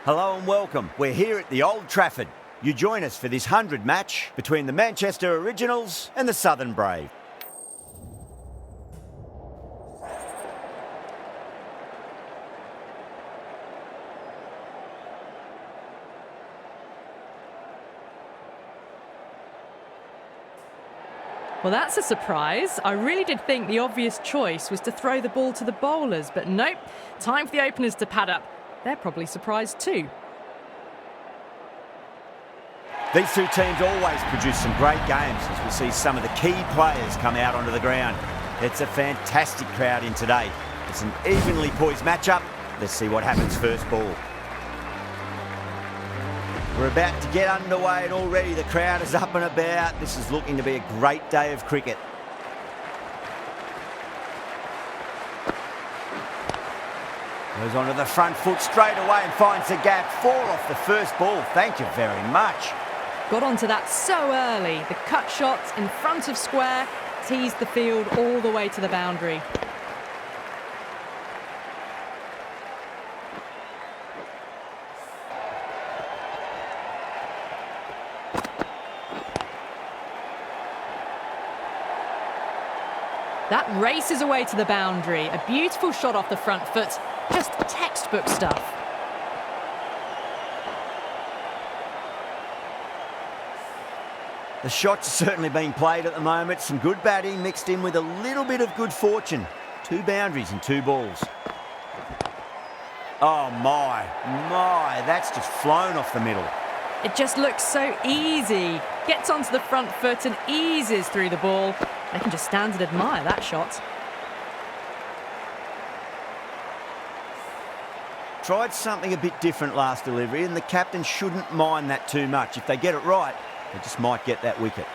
Hello and welcome. We're here at the Old Trafford. You join us for this 100 match between the Manchester Originals and the Southern Brave. Well, that's a surprise. I really did think the obvious choice was to throw the ball to the bowlers, but nope. Time for the openers to pad up. They're probably surprised too. These two teams always produce some great games as we see some of the key players come out onto the ground. It's a fantastic crowd in today. It's an evenly poised matchup. Let's see what happens first ball. We're about to get underway and already the crowd is up and about. This is looking to be a great day of cricket. Goes onto the front foot straight away and finds the gap. 4 off the first ball. Thank you very much. Got onto that so early. The cut shot in front of square teased the field all the way to the boundary. That races away to the boundary. A beautiful shot off the front foot. Just textbook stuff. The shots are certainly being played at the moment. Some good batting mixed in with a little bit of good fortune. 2 boundaries and 2 balls. Oh my, that's just flown off the middle. It just looks so easy. Gets onto the front foot and eases through the ball. They can just stand and admire that shot. Tried something a bit different last delivery and the captain shouldn't mind that too much. If they get it right, they just might get that wicket.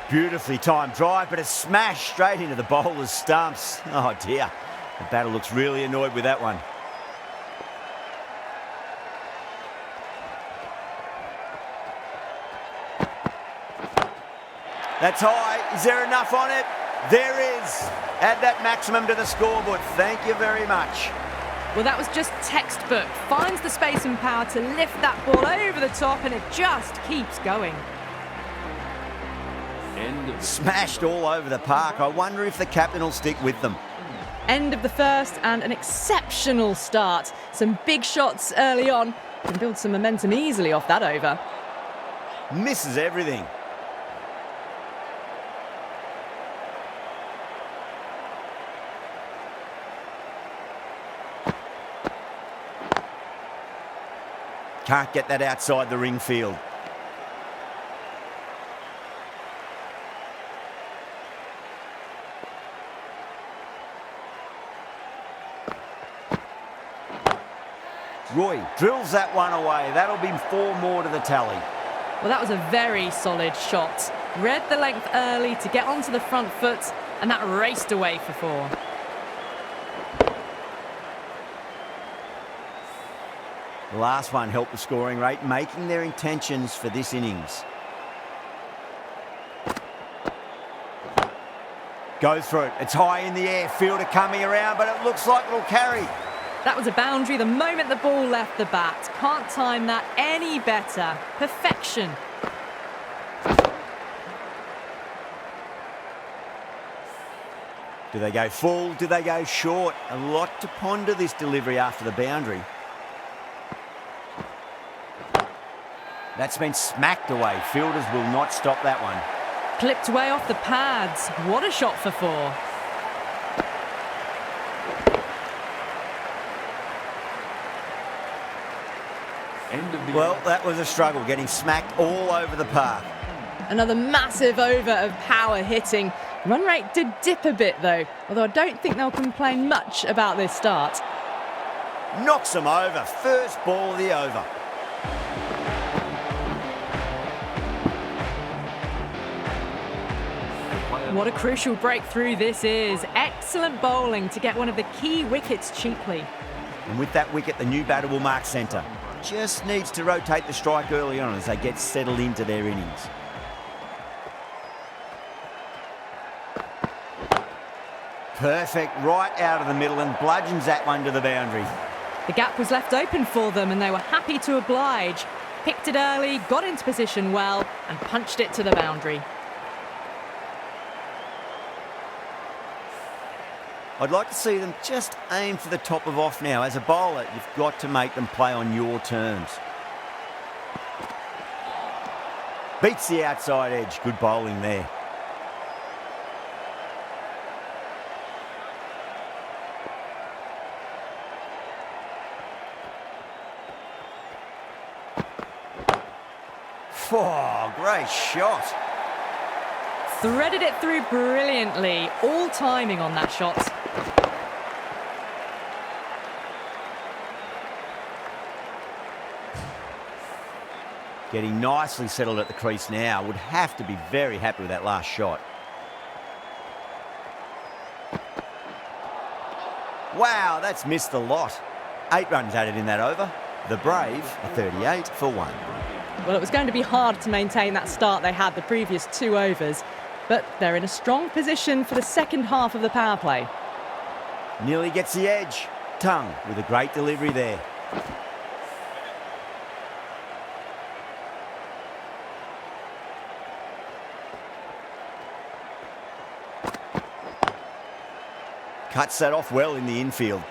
Beautifully timed drive, but a smash straight into the bowler's stumps. Oh dear, the batter looks really annoyed with that one. That's high. Is there enough on it? There is. Add that maximum to the scoreboard. Thank you very much. Well, that was just textbook. Finds the space and power to lift that ball over the top and it just keeps going. Smashed all over the park. I wonder if the captain will stick with them. End of the first and an exceptional start. Some big shots early on. Can build some momentum easily off that over. Misses everything. Can't get that outside the ring field. Roy drills that one away. That'll be 4 more to the tally. Well, that was a very solid shot. Read the length early to get onto the front foot, and that raced away for 4. The last one helped the scoring rate, making their intentions for this innings. Goes for it. It's high in the air. Fielder coming around, but it looks like it'll carry. That was a boundary the moment the ball left the bat. Can't time that any better. Perfection. Do they go full? Do they go short? A lot to ponder this delivery after the boundary. That's been smacked away. Fielders will not stop that one. Clipped way off the pads. What a shot for 4. Well, that was a struggle, getting smacked all over the park. Another massive over of power hitting. Run rate did dip a bit though, although I don't think they'll complain much about this start. Knocks them over. First ball of the over. What a crucial breakthrough this is. Excellent bowling to get one of the key wickets cheaply. And with that wicket, the new batter will mark centre. Just needs to rotate the strike early on as they get settled into their innings. Perfect, right out of the middle and bludgeons that one to the boundary. The gap was left open for them and they were happy to oblige. Picked it early, got into position well and punched it to the boundary. I'd like to see them just aim for the top of off now. As a bowler, you've got to make them play on your terms. Beats the outside edge. Good bowling there. Oh, great shot. Threaded it through brilliantly. All timing on that shot. Getting nicely settled at the crease now. Would have to be very happy with that last shot. Wow, that's missed the lot. 8 runs added in that over. The Brave are 38 for 1. Well, it was going to be hard to maintain that start they had the previous 2 overs, but they're in a strong position for the second half of the power play. Nearly gets the edge. Tongue with a great delivery there. Cuts that off well in the infield.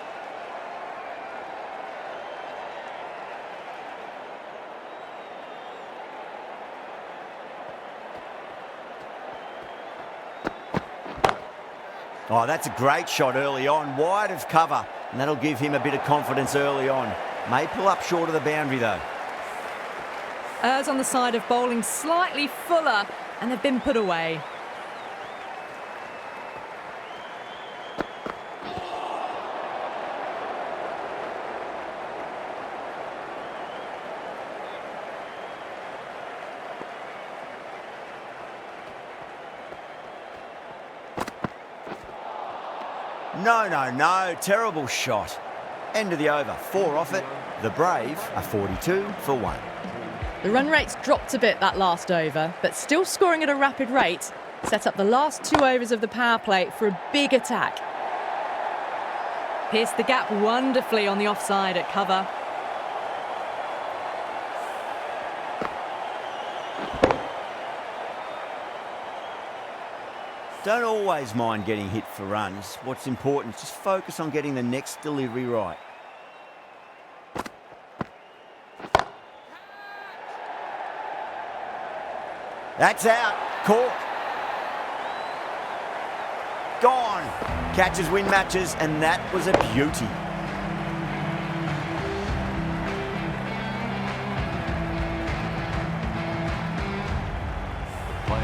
Oh, that's a great shot early on, wide of cover, and that'll give him a bit of confidence early on. May pull up short of the boundary though. Errs on the side of bowling slightly fuller, and they've been put away. No, terrible shot. End of the over, 4 off it. The Brave are 42 for 1. The run rate's dropped a bit that last over, but still scoring at a rapid rate. Set up the last 2 overs of the power play for a big attack. Pierced the gap wonderfully on the offside at cover. Don't always mind getting hit for runs. What's important is just focus on getting the next delivery right. That's out. Caught. Gone. Catches win matches, and that was a beauty.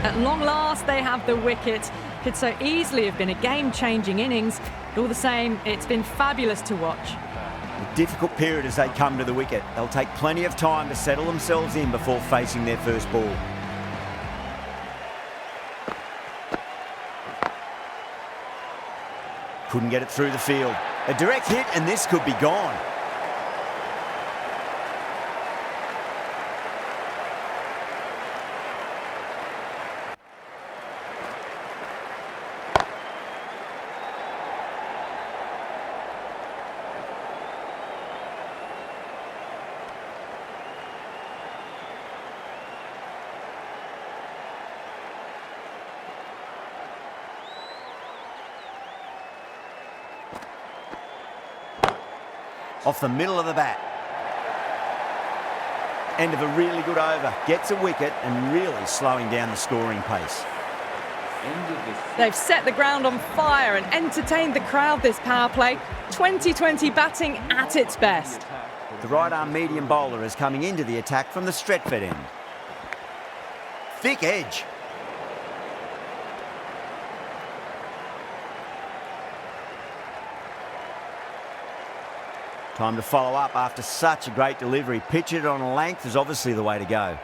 At long last, they have the wicket. Could so easily have been a game-changing innings, but all the same, it's been fabulous to watch. A difficult period as they come to the wicket. They'll take plenty of time to settle themselves in before facing their first ball. Couldn't get it through the field. A direct hit, and this could be gone. Off the middle of the bat. End of a really good over. Gets a wicket and really slowing down the scoring pace. They've set the ground on fire and entertained the crowd this power play. 2020 batting at its best. The right-arm medium bowler is coming into the attack from the Stretford end. Thick edge. Time to follow up after such a great delivery. Pitch it on a length is obviously the way to go.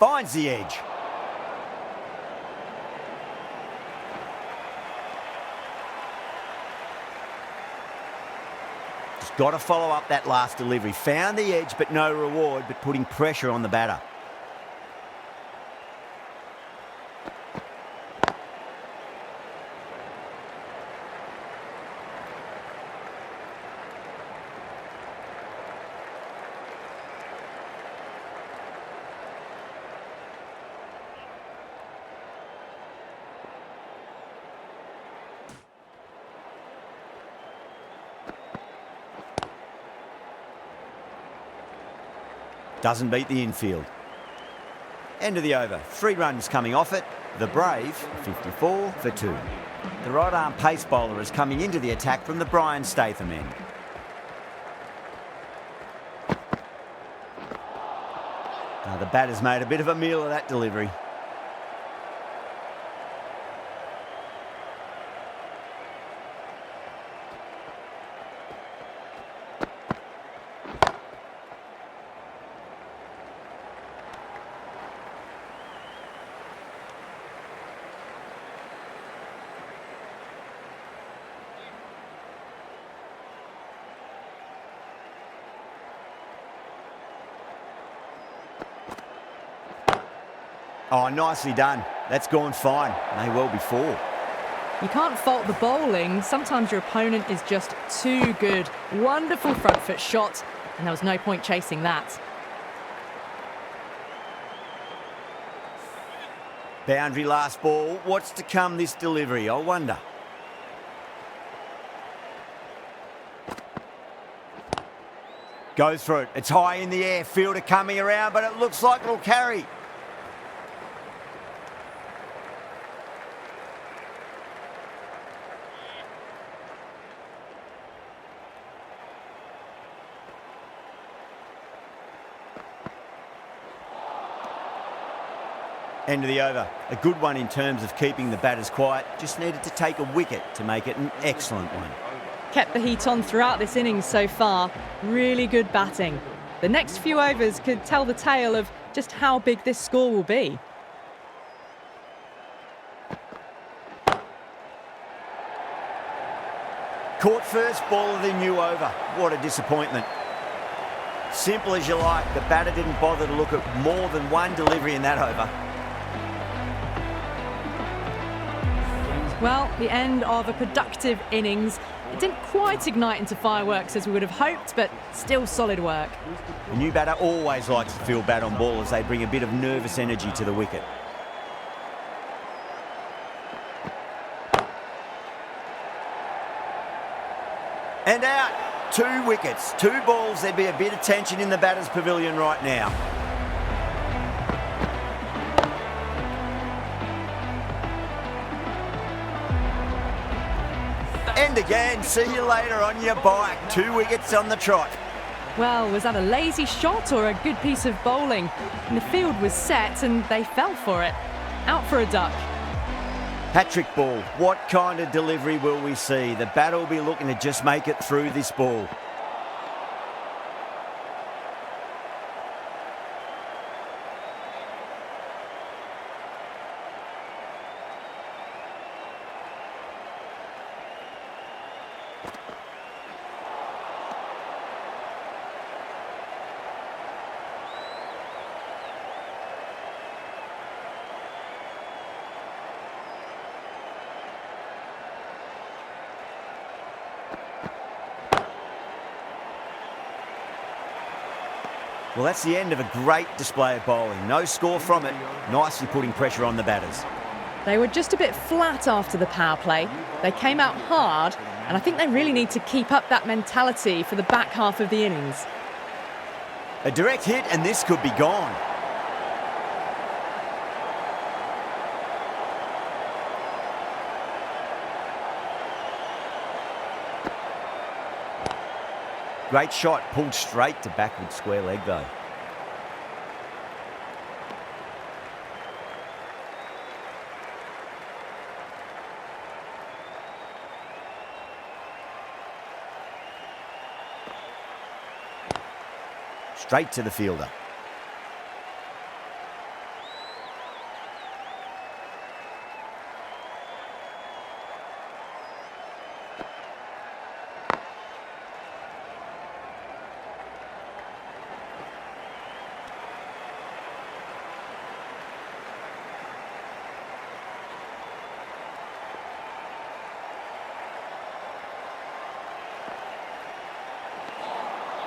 Finds the edge. Just got to follow up that last delivery. Found the edge, but no reward, but putting pressure on the batter. Doesn't beat the infield. End of the over. 3 runs coming off it. The Brave, 54 for 2. The right-arm pace bowler is coming into the attack from the Brian Statham end. Now the batter's made a bit of a meal of that delivery. Oh, nicely done. That's gone fine. May well be 4. You can't fault the bowling. Sometimes your opponent is just too good. Wonderful front foot shot, and there was no point chasing that. Boundary last ball. What's to come this delivery, I wonder. Goes through it. It's high in the air. Fielder coming around, but it looks like it'll carry. End of the over. A good one in terms of keeping the batters quiet. Just needed to take a wicket to make it an excellent one. Kept the heat on throughout this innings so far. Really good batting. The next few overs could tell the tale of just how big this score will be. Caught first ball of the new over. What a disappointment. Simple as you like. The batter didn't bother to look at more than one delivery in that over. Well, the end of a productive innings. It didn't quite ignite into fireworks as we would have hoped, but still solid work. The new batter always likes to feel bat on ball as they bring a bit of nervous energy to the wicket. And out. 2 wickets, 2 balls. There'd be a bit of tension in the batter's pavilion right now. And again, see you later on your bike. 2 wickets on the trot. Well, was that a lazy shot or a good piece of bowling? And the field was set and they fell for it. Out for a duck. Hat-trick ball. What kind of delivery will we see? The batter will be looking to just make it through this ball. Well, that's the end of a great display of bowling. No score from it. Nicely putting pressure on the batters. They were just a bit flat after the power play. They came out hard, and I think they really need to keep up that mentality for the back half of the innings. A direct hit, and this could be gone. Great shot, pulled straight to backward square leg though. Straight to the fielder.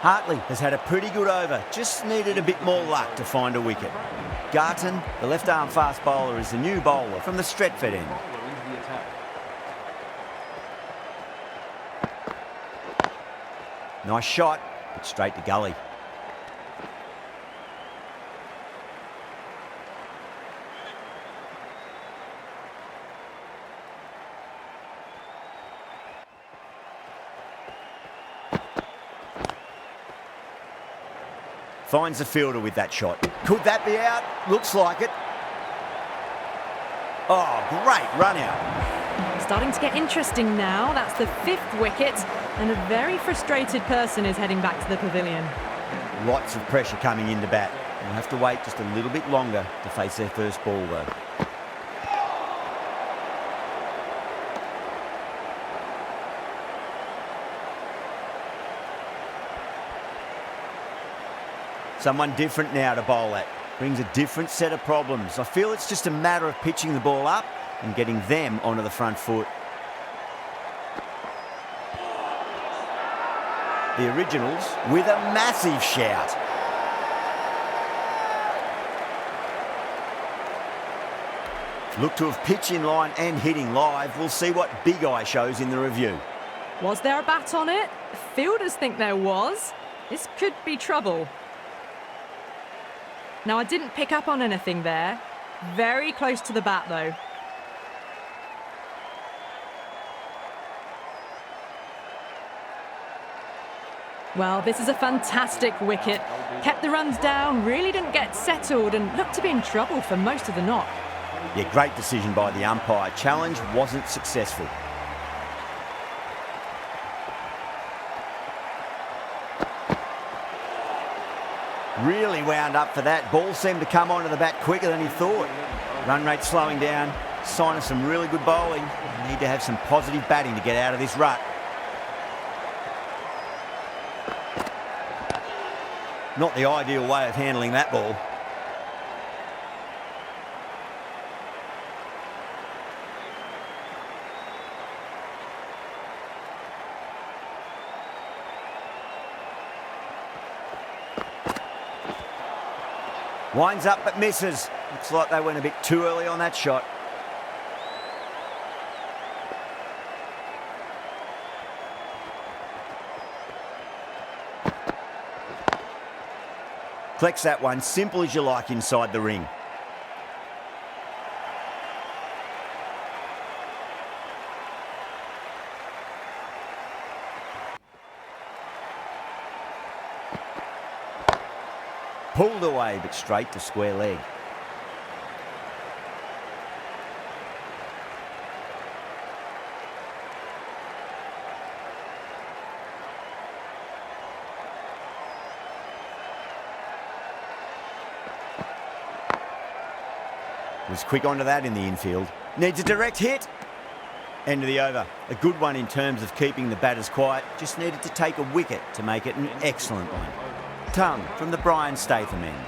Hartley has had a pretty good over, just needed a bit more luck to find a wicket. Garton, the left-arm fast bowler, is the new bowler from the Stretford end. Nice shot, but straight to gully. Finds the fielder with that shot. Could that be out? Looks like it. Oh, great run out. Starting to get interesting now. That's the 5th wicket, and a very frustrated person is heading back to the pavilion. Lots of pressure coming into bat. We'll have to wait just a little bit longer to face their first ball, though. Someone different now to bowl at. Brings a different set of problems. I feel it's just a matter of pitching the ball up and getting them onto the front foot. The Originals with a massive shout. Look to have pitch in line and hitting live. We'll see what Big Eye shows in the review. Was there a bat on it? Fielders think there was. This could be trouble. Now, I didn't pick up on anything there. Very close to the bat, though. Well, this is a fantastic wicket. Kept the runs down, really didn't get settled, and looked to be in trouble for most of the knock. Yeah, great decision by the umpire. Challenge wasn't successful. Really wound up for that. Ball seemed to come onto the bat quicker than he thought. Run rate slowing down. Sign of some really good bowling. Need to have some positive batting to get out of this rut. Not the ideal way of handling that ball. Winds up but misses. Looks like they went a bit too early on that shot. Collects that one, simple as you like inside the ring. Pulled away, but straight to square leg. Was quick onto that in the infield. Needs a direct hit. End of the over. A good one in terms of keeping the batters quiet. Just needed to take a wicket to make it an excellent one. Tongue from the Brian Statham end.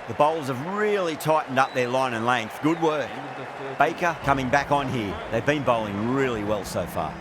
The bowlers have really tightened up their line and length. Good work. Baker coming back on here. They've been bowling really well so far.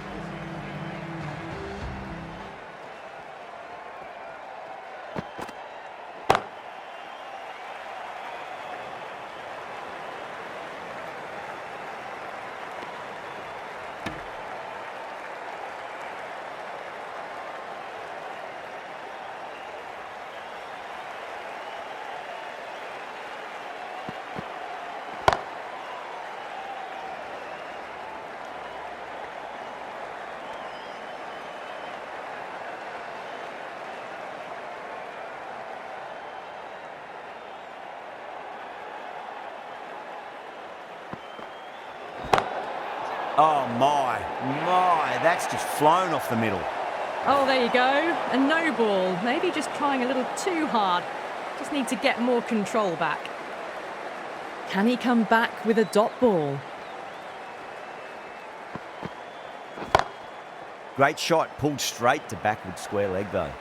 Oh, my. That's just flown off the middle. Oh, there you go. A no ball. Maybe just trying a little too hard. Just need to get more control back. Can he come back with a dot ball? Great shot, pulled straight to backward square leg though.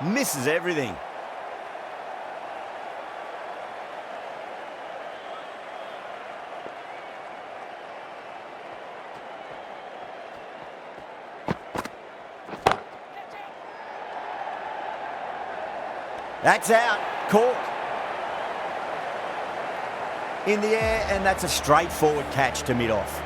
Misses everything. That's out. Caught. In the air, and that's a straightforward catch to mid-off.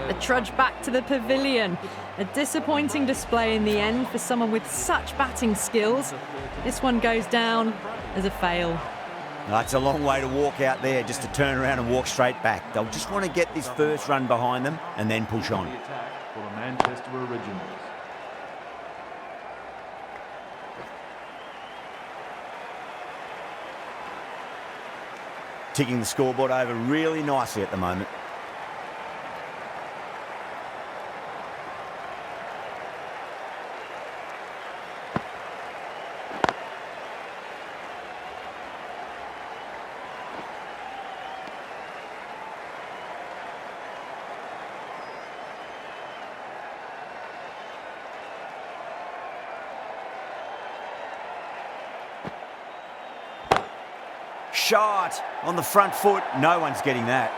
A trudge back to the pavilion. A disappointing display in the end for someone with such batting skills. This one goes down as a fail. It's a long way to walk out there just to turn around and walk straight back. They'll just want to get this first run behind them and then push on. For the Manchester Originals. Ticking the scoreboard over really nicely at the moment. Shot on the front foot. No one's getting that.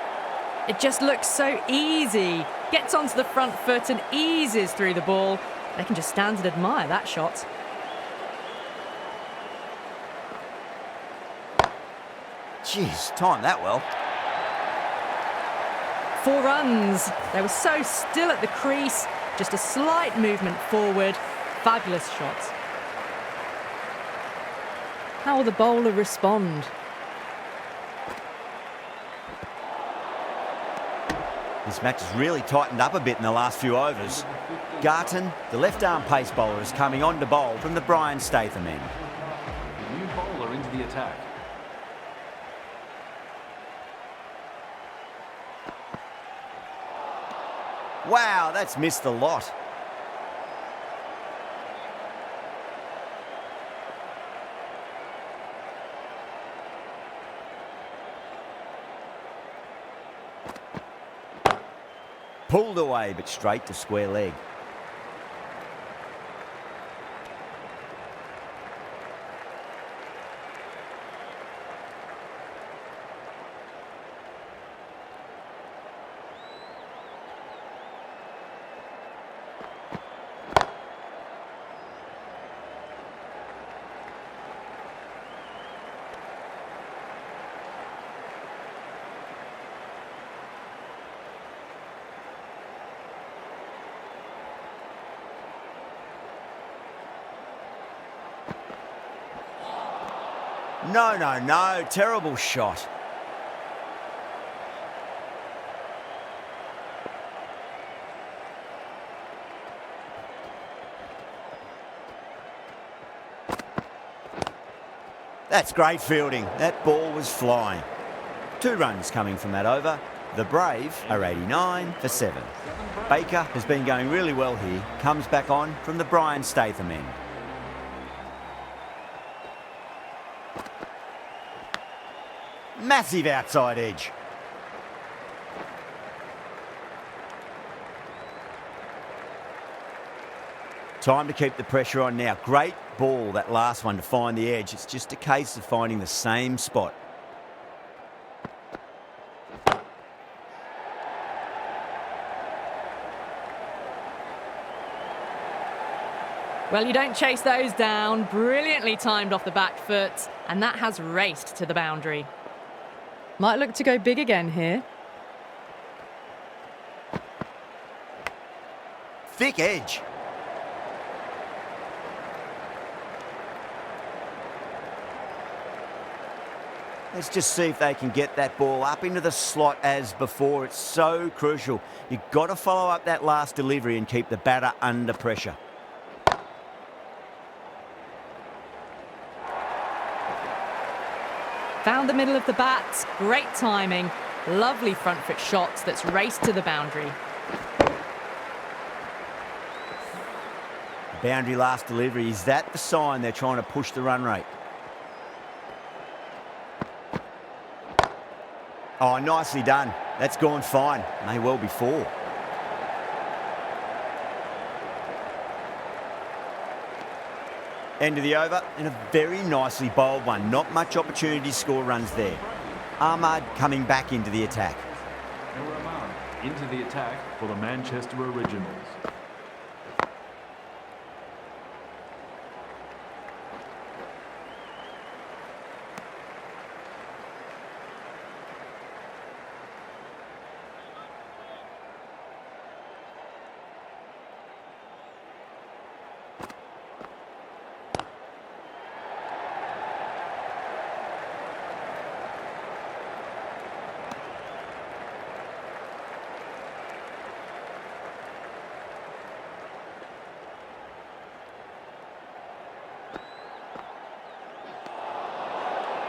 It just looks so easy. Gets onto the front foot and eases through the ball. They can just stand and admire that shot. Jeez, timed that well. 4 runs. They were so still at the crease. Just a slight movement forward. Fabulous shot. How will the bowler respond? This match has really tightened up a bit in the last few overs. Garton, the left-arm pace bowler, is coming on to bowl from the Brian Statham end. The new bowler into the attack. Wow, that's missed a lot. Pulled away, but straight to square leg. No, terrible shot. That's great fielding. That ball was flying. 2 runs coming from that over. The Brave are 89 for 7. Baker has been going really well here. Comes back on from the Brian Statham end. Massive outside edge. Time to keep the pressure on now. Great ball, that last one, to find the edge. It's just a case of finding the same spot. Well, you don't chase those down. Brilliantly timed off the back foot, and that has raced to the boundary. Might look to go big again here. Thick edge. Let's just see if they can get that ball up into the slot as before. It's so crucial. You've got to follow up that last delivery and keep the batter under pressure. Found the middle of the bat. Great timing. Lovely front foot shots that's raced to the boundary. Boundary last delivery. Is that the sign they're trying to push the run rate? Oh, nicely done. That's gone fine. May well be 4. End of the over, and a very nicely bowled one. Not much opportunity to score runs there. Ahmad coming back into the attack. Noor Ahmad into the attack for the Manchester Originals.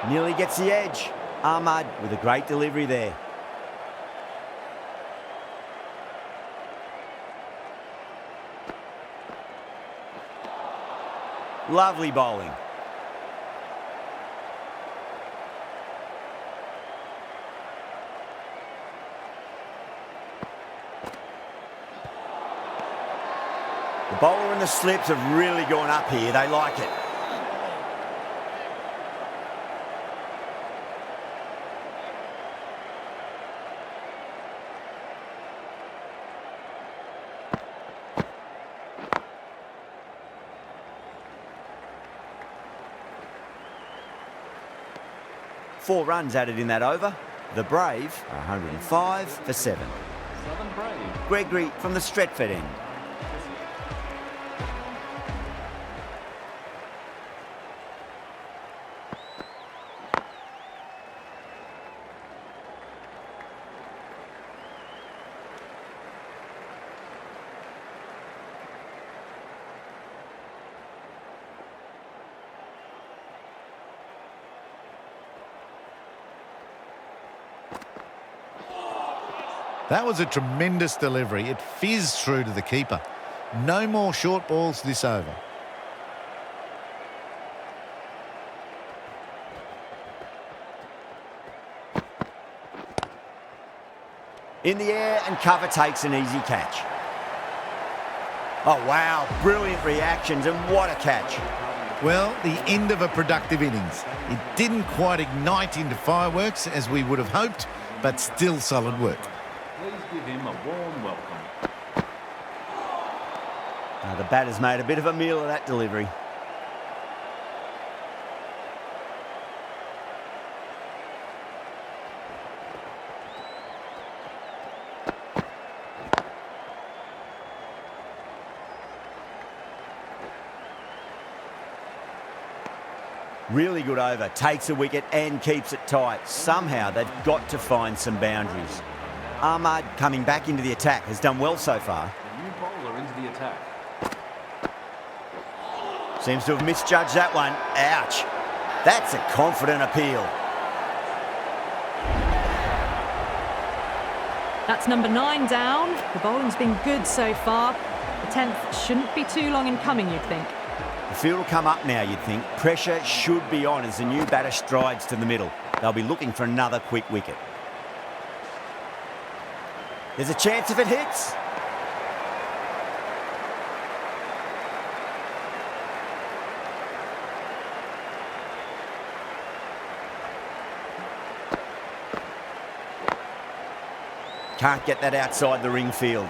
Nearly gets the edge. Ahmad with a great delivery there. Lovely bowling. The bowler and the slips have really gone up here. They like it. Four runs added in that over. The Brave, 105 for 7. Southern Brave. Gregory from the Stretford end. That was a tremendous delivery. It fizzed through to the keeper. No more short balls this over. In the air and cover takes an easy catch. Oh, wow. Brilliant reactions and what a catch. Well, the end of a productive innings. It didn't quite ignite into fireworks as we would have hoped, but still solid work. Please give him a warm welcome. Now, the batter's made a bit of a meal of that delivery. Really good over, takes a wicket and keeps it tight. Somehow they've got to find some boundaries. Ahmad coming back into the attack has done well so far. The new bowler into the attack. Seems to have misjudged that one. Ouch. That's a confident appeal. That's number 9 down. The bowling's been good so far. The 10th shouldn't be too long in coming, you'd think. The field will come up now, you'd think. Pressure should be on as the new batter strides to the middle. They'll be looking for another quick wicket. There's a chance if it hits. Can't get that outside the ring field.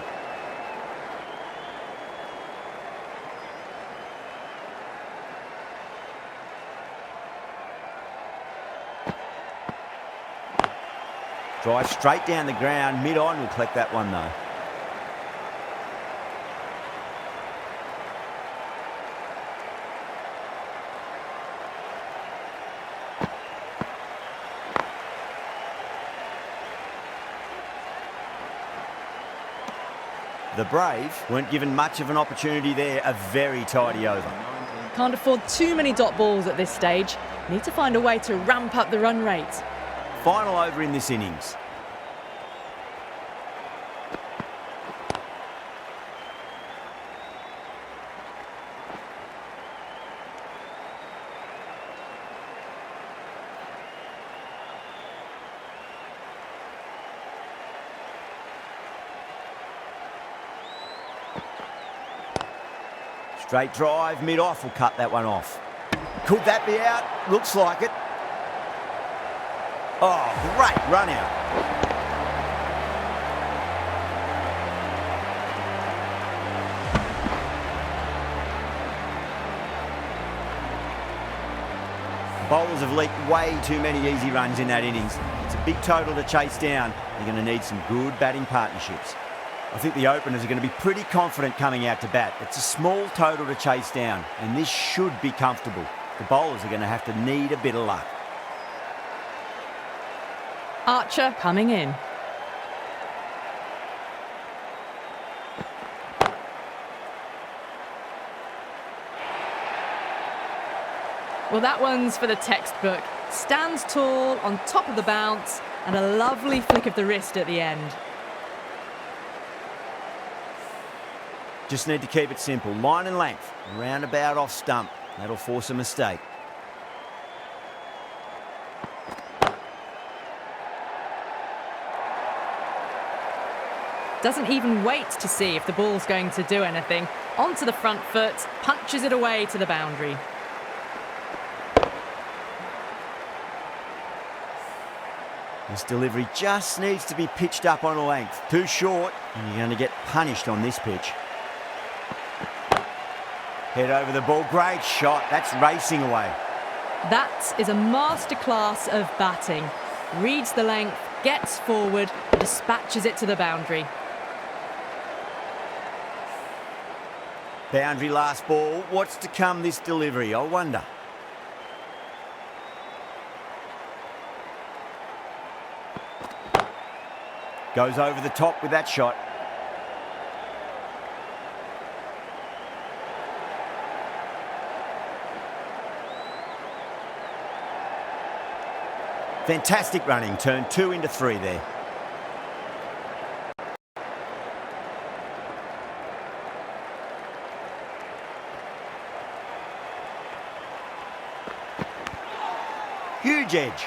Drive straight down the ground, mid-on will collect that one though. The Brave weren't given much of an opportunity there. A very tidy over. Can't afford too many dot balls at this stage. Need to find a way to ramp up the run rate. Final over in this innings. Straight drive, mid-off will cut that one off. Could that be out? Looks like it. Oh, great run out. Bowlers have leaked way too many easy runs in that innings. It's a big total to chase down. They're going to need some good batting partnerships. I think the openers are going to be pretty confident coming out to bat. It's a small total to chase down, and this should be comfortable. The bowlers are going to have to need a bit of luck. Archer coming in. Well, that one's for the textbook. Stands tall, on top of the bounce, and a lovely flick of the wrist at the end. Just need to keep it simple. Line and length, roundabout off stump. That'll force a mistake. Doesn't even wait to see if the ball's going to do anything. Onto the front foot, punches it away to the boundary. This delivery just needs to be pitched up on a length. Too short, and you're going to get punished on this pitch. Head over the ball. Great shot. That's racing away. That is a masterclass of batting. Reads the length, gets forward, and dispatches it to the boundary. Boundary last ball. What's to come this delivery? I wonder. Goes over the top with that shot. Fantastic running. Turned 2 into 3 there. Huge edge.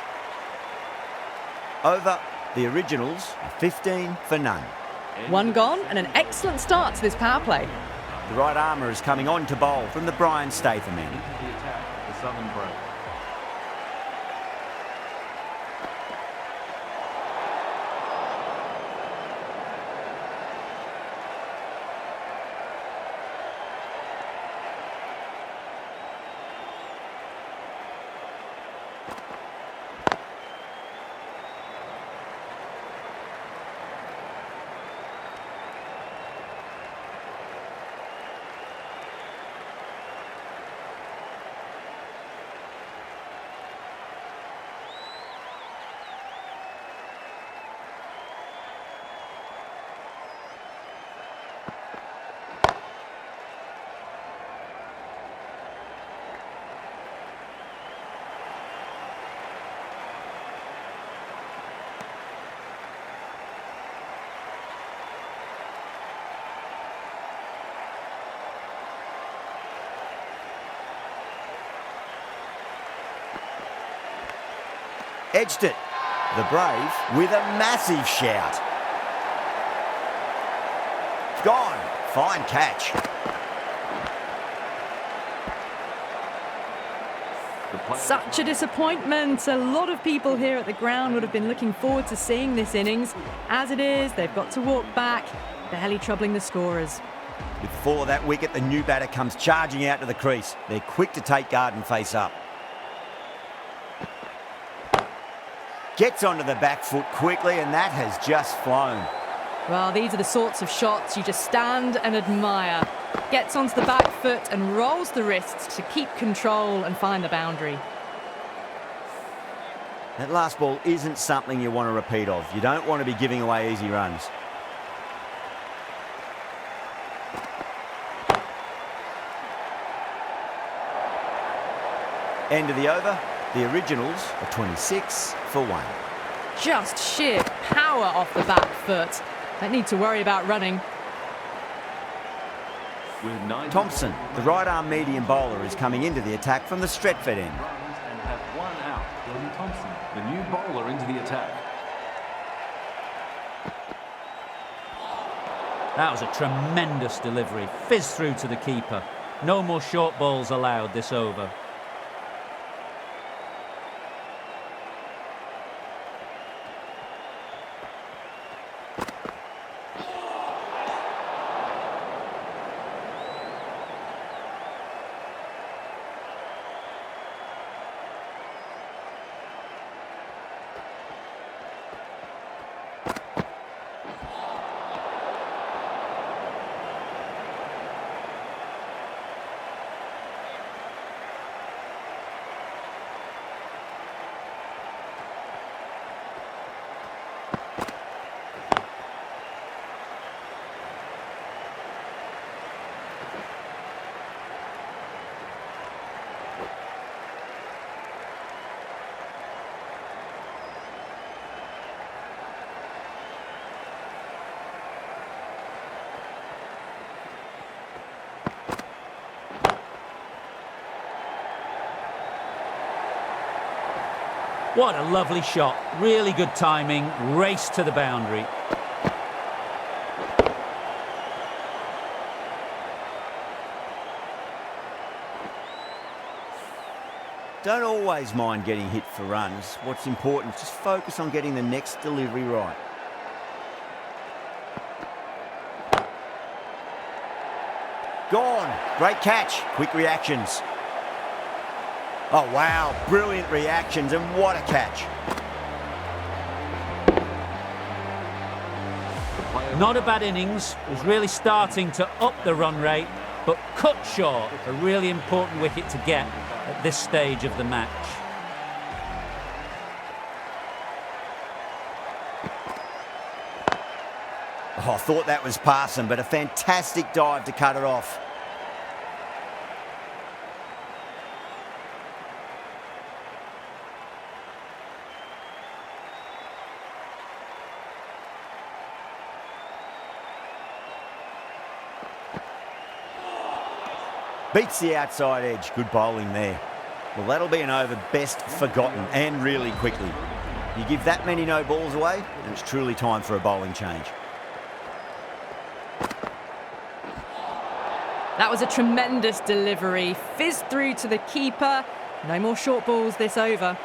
Over. The Originals are 15 for none. One gone and an excellent start to this power play. The right armour is coming on to bowl from the Brian Statham end. The attack, the Southern Brave. Edged it. The Brave with a massive shout. Gone. Fine catch. Such a disappointment. A lot of people here at the ground would have been looking forward to seeing this innings. As it is, they've got to walk back, barely troubling the scorers. With 4 of that wicket, the new batter comes charging out to the crease. They're quick to take guard and face up. Gets onto the back foot quickly, and that has just flown. Well, these are the sorts of shots you just stand and admire. Gets onto the back foot and rolls the wrists to keep control and find the boundary. That last ball isn't something you want to repeat of. You don't want to be giving away easy runs. End of the over. The Originals are 26 for 1. Just sheer power off the back foot. Don't need to worry about running. With 9 Thompson, the right-arm medium bowler, is coming into the attack from the Stretford end. runs and have 1 out. Jordan Thompson, the new bowler, into the attack. That was a tremendous delivery. Fizzed through to the keeper. No more short balls allowed this over. What a lovely shot. Really good timing. Race to the boundary. Don't always mind getting hit for runs. What's important is just focus on getting the next delivery right. Gone. Great catch. Quick reactions. Oh, wow. Brilliant reactions, and what a catch. Not a bad innings. Was really starting to up the run rate, but cut short. A really important wicket to get at this stage of the match. Oh, I thought that was passing, but a fantastic dive to cut it off. Beats the outside edge. Good bowling there. Well, that'll be an over best forgotten, and really quickly. You give that many no balls away, and it's truly time for a bowling change. That was a tremendous delivery. Fizzed through to the keeper. No more short balls this over.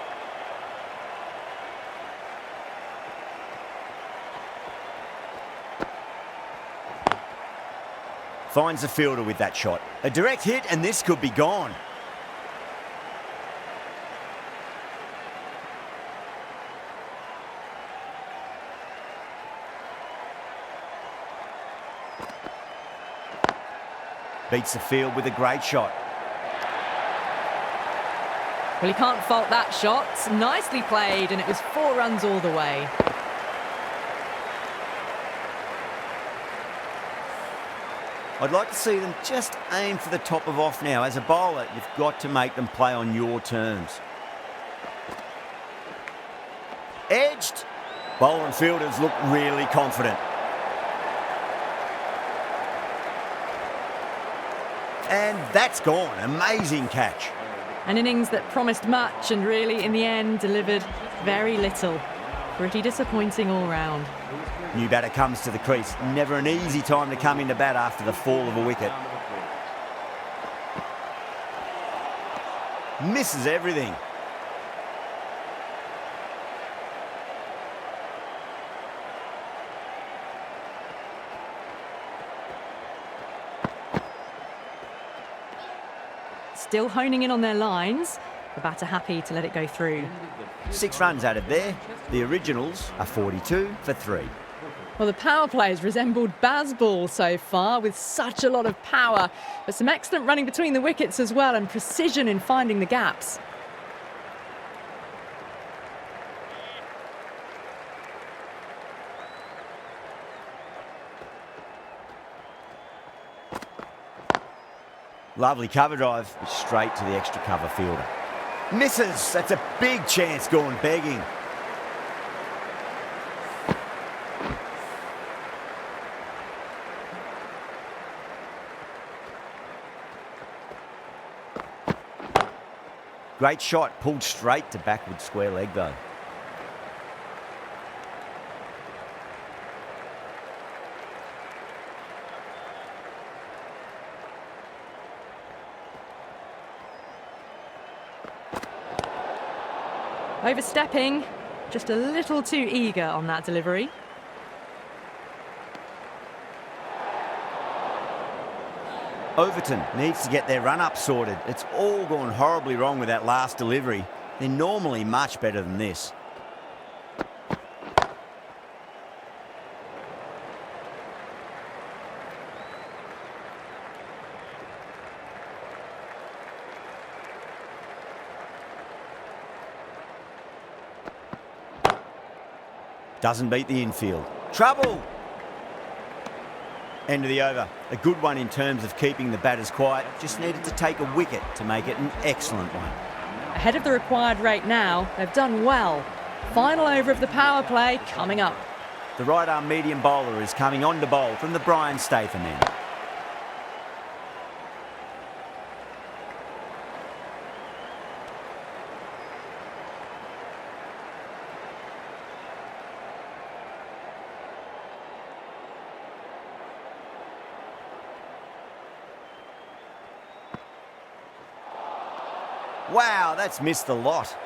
Finds the fielder with that shot. A direct hit, and this could be gone. Beats the field with a great shot. Well, he can't fault that shot. Nicely played, and it was 4 runs all the way. I'd like to see them just aim for the top of off now. As a bowler, you've got to make them play on your terms. Edged. Bowler and fielders look really confident. And that's gone. Amazing catch. An innings that promised much and really, in the end, delivered very little. Pretty disappointing all round. New batter comes to the crease. Never an easy time to come into bat after the fall of a wicket. Misses everything. Still honing in on their lines. The batter happy to let it go through. 6 runs added there. The Originals are 42 for 3. Well, the power play has resembled Bazball so far, with such a lot of power, but some excellent running between the wickets as well, and precision in finding the gaps. Lovely cover drive, straight to the extra cover fielder. Misses. That's a big chance gone begging. Great shot, pulled straight to backward square leg though. Overstepping, just a little too eager on that delivery. Overton needs to get their run-up sorted. It's all gone horribly wrong with that last delivery. They're normally much better than this. Doesn't beat the infield. Trouble! End of the over. A good one in terms of keeping the batters quiet. Just needed to take a wicket to make it an excellent one. Ahead of the required rate now, they've done well. Final over of the power play coming up. The right-arm medium bowler is coming on to bowl from the Brian Statham end. Wow, that's missed the lot.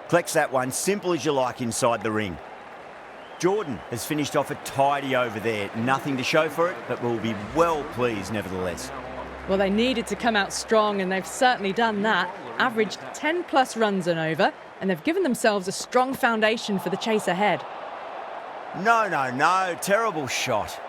Collects that one, simple as you like inside the ring. Jordan has finished off a tidy over there. Nothing to show for it, but will be well pleased nevertheless. Well, they needed to come out strong, and they've certainly done that. Averaged 10 plus runs and over, and they've given themselves a strong foundation for the chase ahead. No. Terrible shot.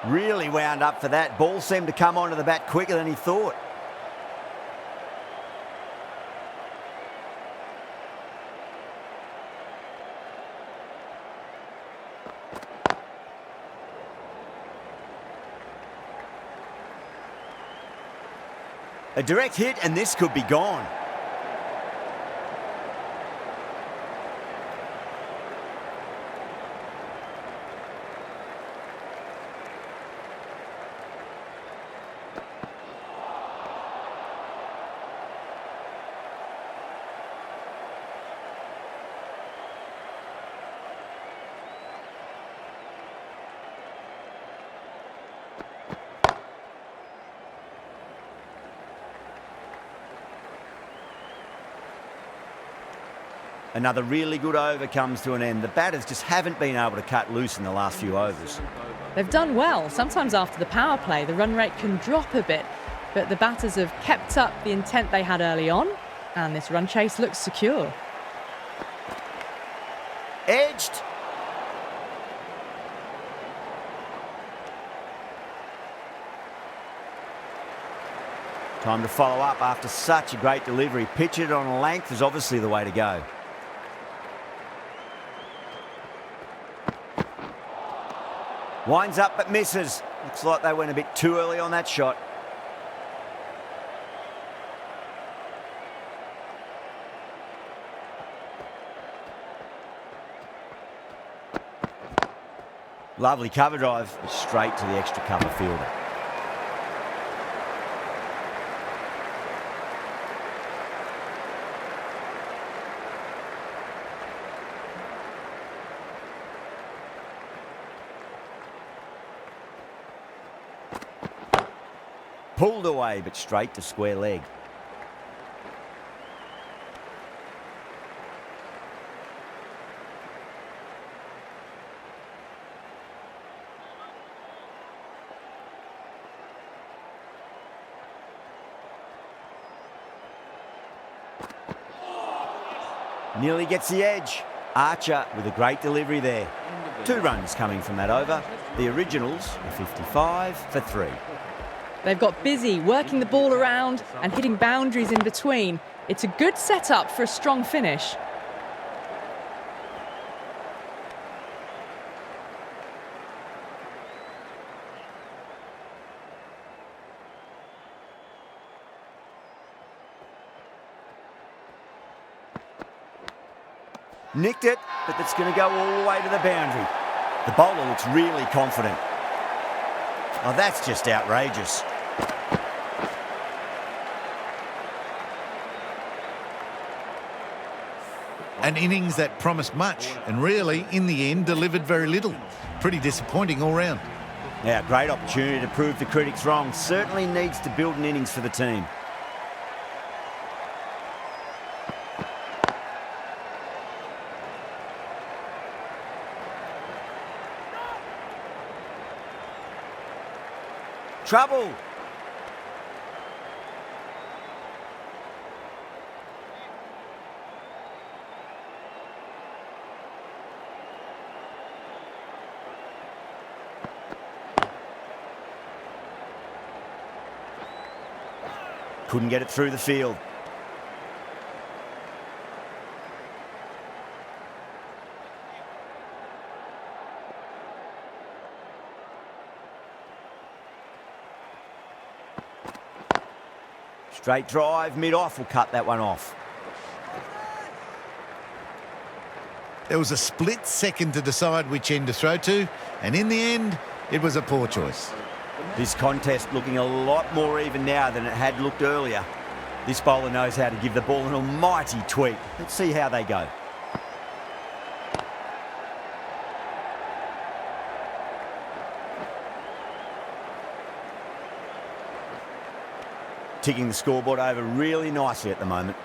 Really wound up for that. Ball seemed to come onto the bat quicker than he thought. A direct hit and this could be gone. Another really good over comes to an end. The batters just haven't been able to cut loose in the last few overs. They've done well. Sometimes after the power play, the run rate can drop a bit, but the batters have kept up the intent they had early on, and this run chase looks secure. Edged. Time to follow up after such a great delivery. Pitch it on a length is obviously the way to go. Winds up but misses. Looks like they went a bit too early on that shot. Lovely cover drive, straight to the extra cover fielder. Pulled away, but straight to square leg. Nearly gets the edge. Archer with a great delivery there. 2 runs coming from that over. The Originals are 55 for 3. They've got busy working the ball around and hitting boundaries in between. It's a good setup for a strong finish. Nicked it, but that's going to go all the way to the boundary. The bowler looks really confident. Oh, that's just outrageous. An innings that promised much and really, in the end, delivered very little. Pretty disappointing all round. Now, great opportunity to prove the critics wrong. Certainly needs to build an innings for the team. Trouble. Couldn't get it through the field. Straight drive, mid-off will cut that one off. There was a split second to decide which end to throw to, and in the end, it was a poor choice. This contest looking a lot more even now than it had looked earlier. This bowler knows how to give the ball an almighty tweak. Let's see how they go. Ticking the scoreboard over really nicely at the moment.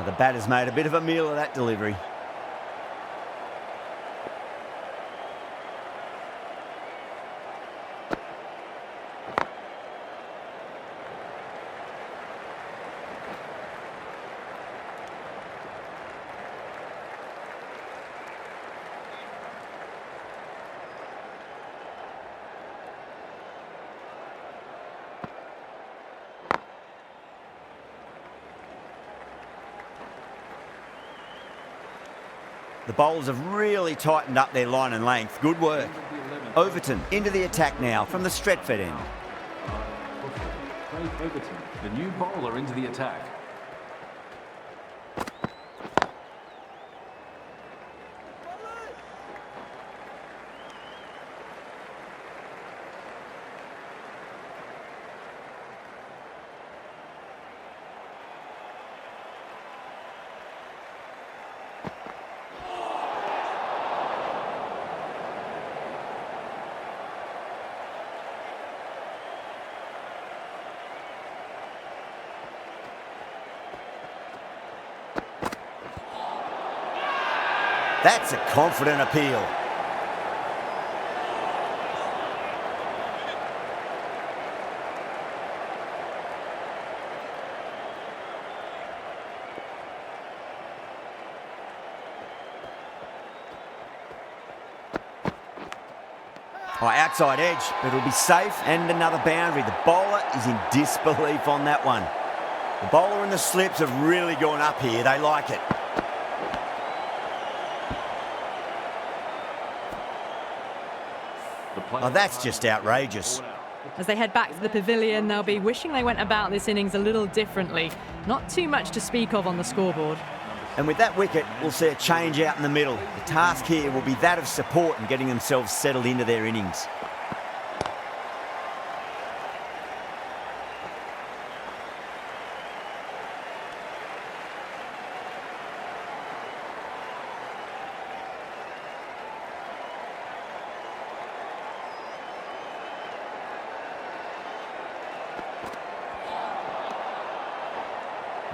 The batter's made a bit of a meal of that delivery. The bowlers have really tightened up their line and length. Good work. Overton into the attack now from the Stretford end. Craig Overton, the new bowler, into the attack. That's a confident appeal. Oh, outside edge, but it'll be safe and another boundary. The bowler is in disbelief on that one. The bowler and the slips have really gone up here. They like it. Oh, that's just outrageous. As they head back to the pavilion, they'll be wishing they went about this innings a little differently. Not too much to speak of on the scoreboard. And with that wicket, we'll see a change out in the middle. The task here will be that of support and getting themselves settled into their innings.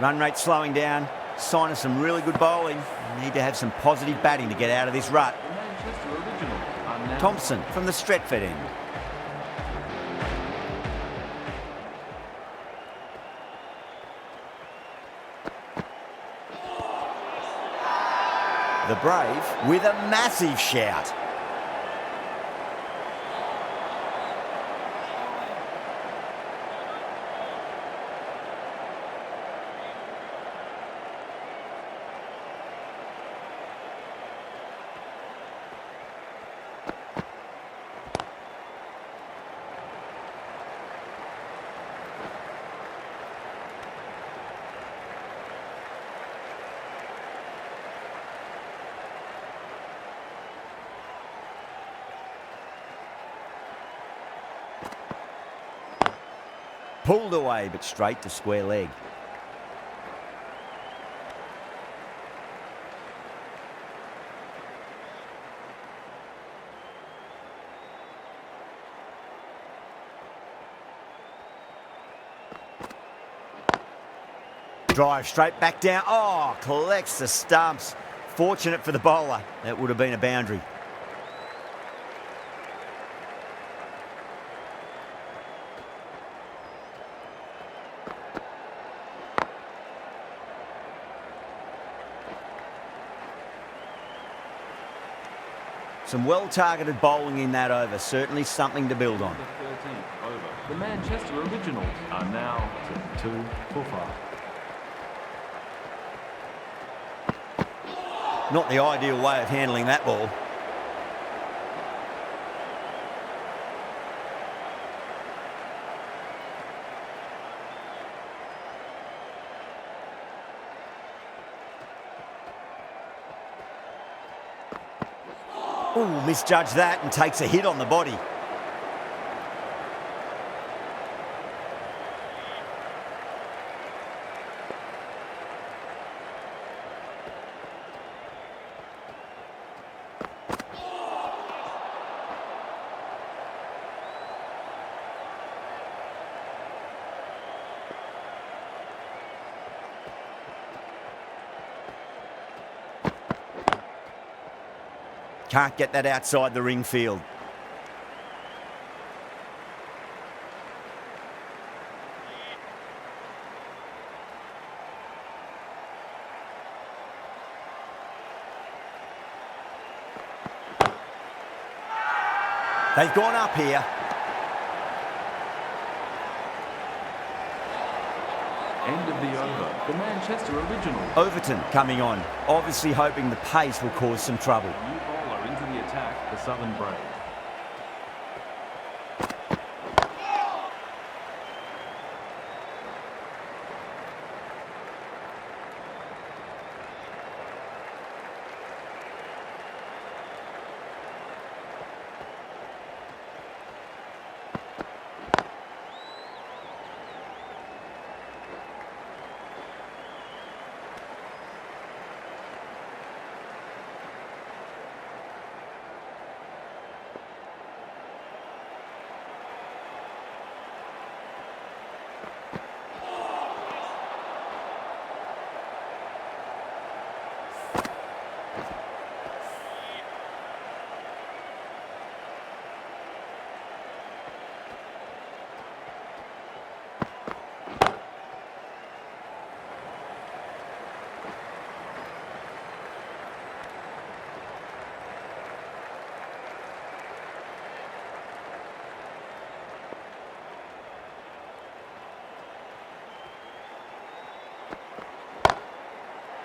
Run rate slowing down, sign of some really good bowling. We need to have some positive batting to get out of this rut. Thompson from the Stretford end. The Brave with a massive shout. Pulled away, but straight to square leg. Drive straight back down. Oh, collects the stumps. Fortunate for the bowler. That would have been a boundary. Some well-targeted bowling in that over. Certainly something to build on. The 13th over. The Manchester Originals are now to 2 for 5. Not the ideal way of handling that ball. Ooh, misjudged that and takes a hit on the body. Can't get that outside the ring field. They've gone up here. End of the over. The Manchester Originals. Overton coming on, obviously hoping the pace will cause some trouble. New bowler into the attack, the Southern Brave.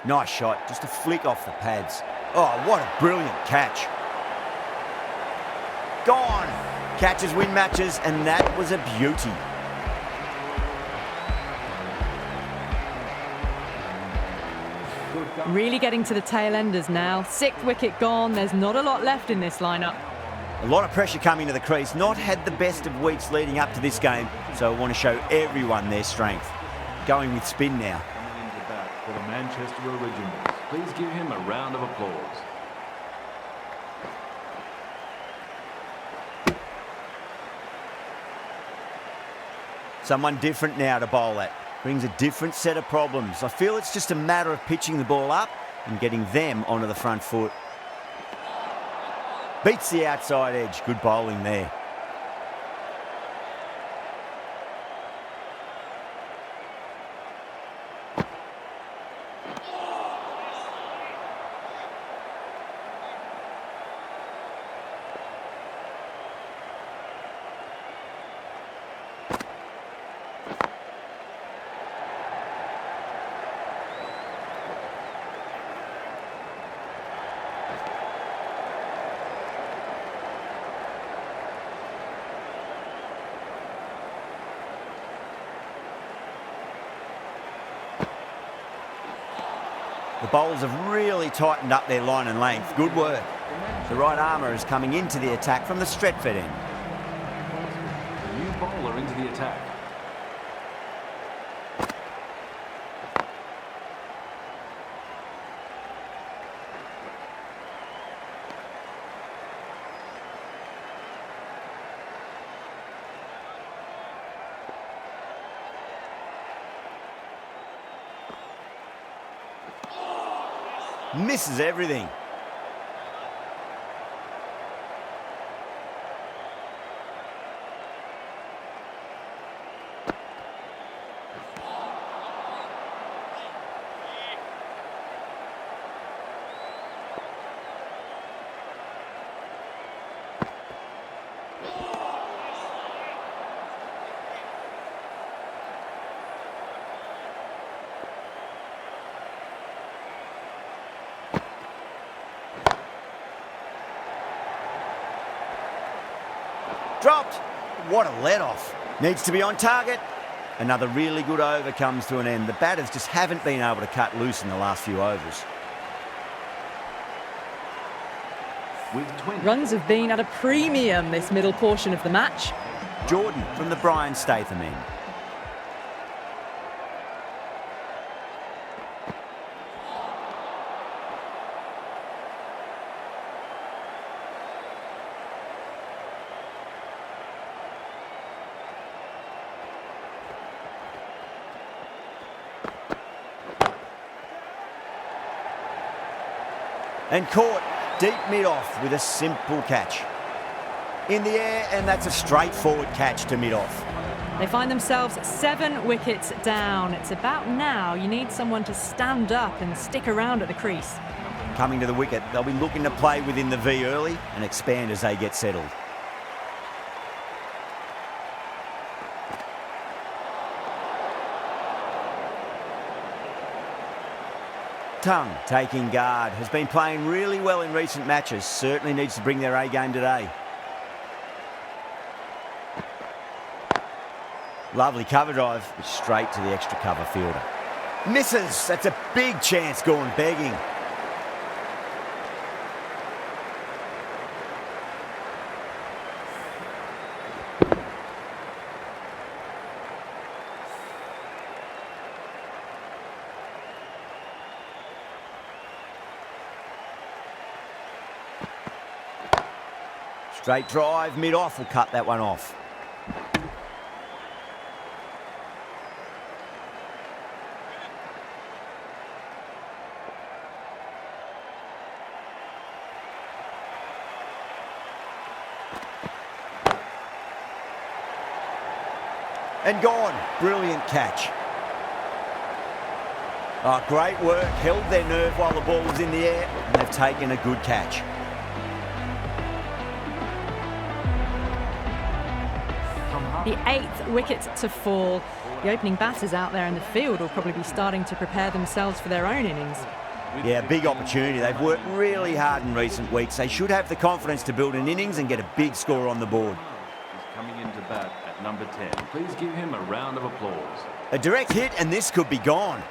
Nice shot, just a flick off the pads. Oh, what a brilliant catch. Gone. Catches win matches, and that was a beauty. Really getting to the tail enders now. 6th wicket gone. There's not a lot left in this lineup. A lot of pressure coming to the crease. Not had the best of weeks leading up to this game, so I want to show everyone their strength. Going with spin now. Coming into bat for the Manchester Originals. Please give him a round of applause. Someone different now to bowl at. Brings a different set of problems. I feel it's just a matter of pitching the ball up and getting them onto the front foot. Beats the outside edge. Good bowling there. The bowlers have really tightened up their line and length. Good work. The right armour is coming into the attack from the Stretford end. The new bowler into the attack. Misses everything. Dropped. What a let-off. Needs to be on target. Another really good over comes to an end. The batters just haven't been able to cut loose in the last few overs. With 20. Runs have been at a premium this middle portion of the match. Jordan from the Brian Statham end. And caught deep mid-off with a simple catch. In the air, and that's a straightforward catch to mid-off. They find themselves 7 wickets down. It's about now you need someone to stand up and stick around at the crease. Coming to the wicket, they'll be looking to play within the V early and expand as they get settled. Tongue taking guard, has been playing really well in recent matches, certainly needs to bring their A game today. Lovely cover drive, but straight to the extra cover fielder. Misses, that's a big chance gone begging. Straight drive, mid-off will cut that one off. And gone. Brilliant catch. Oh, great work. Held their nerve while the ball was in the air, and they've taken a good catch. From The 8th wicket to fall. The opening batters out there in the field will probably be starting to prepare themselves for their own innings. Yeah, big opportunity. They've worked really hard in recent weeks. They should have the confidence to build an innings and get a big score on the board. He's coming into bat at number 10. Please give him a round of applause. A direct hit and this could be gone.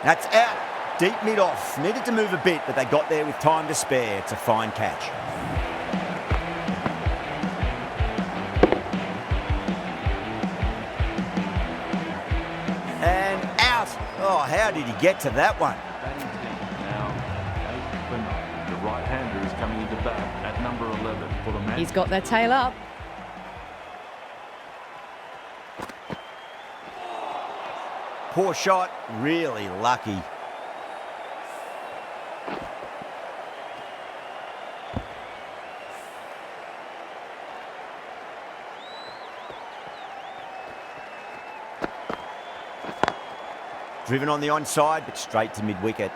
That's out. Deep mid-off. Needed to move a bit, but they got there with time to spare. It's a fine catch. And out. Oh, how did he get to that one? Batting team now 8 for 9. The right-hander is coming into bat at number 11 for the man. He's got their tail up. Poor shot. Really lucky. Driven on the onside, but straight to mid-wicket.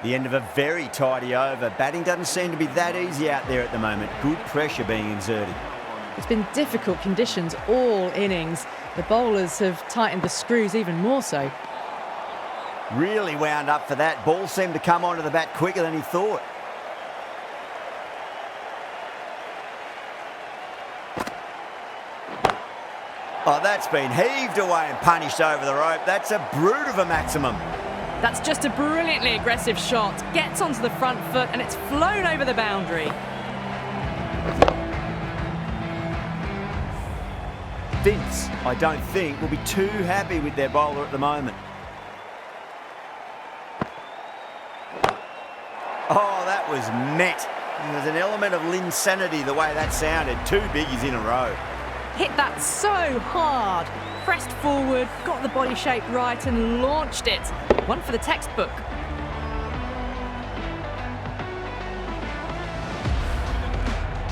The end of a very tidy over. Batting doesn't seem to be that easy out there at the moment. Good pressure being exerted. It's been difficult conditions all innings. The bowlers have tightened the screws even more so. Really wound up for that. Ball seemed to come onto the bat quicker than he thought. Oh, that's been heaved away and punished over the rope. That's a brute of a maximum. That's just a brilliantly aggressive shot. Gets onto the front foot and it's flown over the boundary. Vince, I don't think, will be too happy with their bowler at the moment. Oh, that was met. There's an element of linsanity the way that sounded. 2 biggies in a row. Hit that so hard. Pressed forward, got the body shape right and launched it. One for the textbook.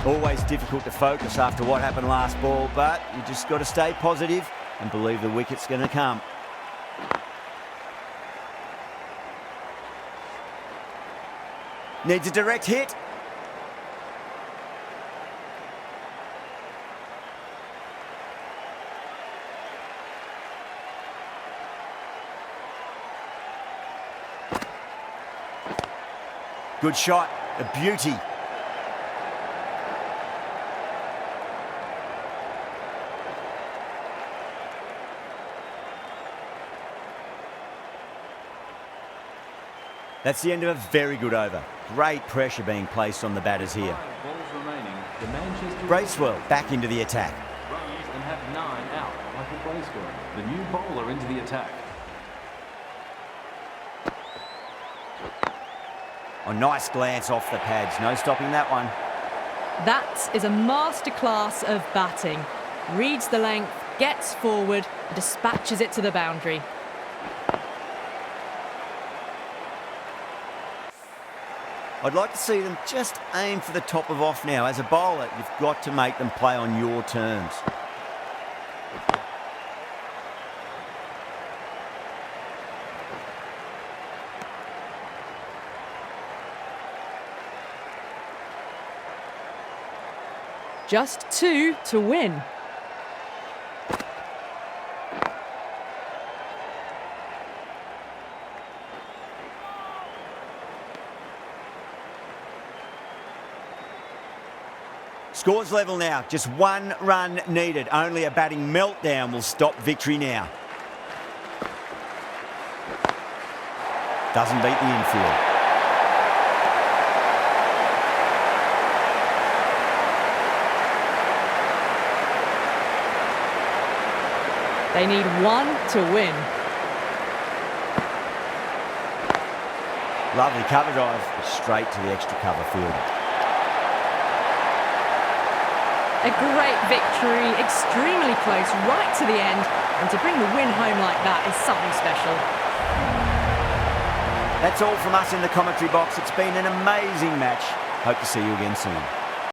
Always difficult to focus after what happened last ball, but you just got to stay positive and believe the wicket's going to come. Needs a direct hit. Good shot, a beauty. That's the end of a very good over. Great pressure being placed on the batters here. 5 balls remaining. The Manchester Bracewell back into the attack. runs and have 9 out. Michael Bracewell, the new bowler, into the attack. A nice glance off the pads. No stopping that one. That is a masterclass of batting. Reads the length, gets forward, and dispatches it to the boundary. I'd like to see them just aim for the top of off now. As a bowler, you've got to make them play on your terms. Just 2 to win. Scores level now. Just 1 run needed. Only a batting meltdown will stop victory now. Doesn't beat the infield. They need 1 to win. Lovely cover drive, straight to the extra cover field. A great victory, extremely close, right to the end. And to bring the win home like that is something special. That's all from us in the commentary box. It's been an amazing match. Hope to see you again soon.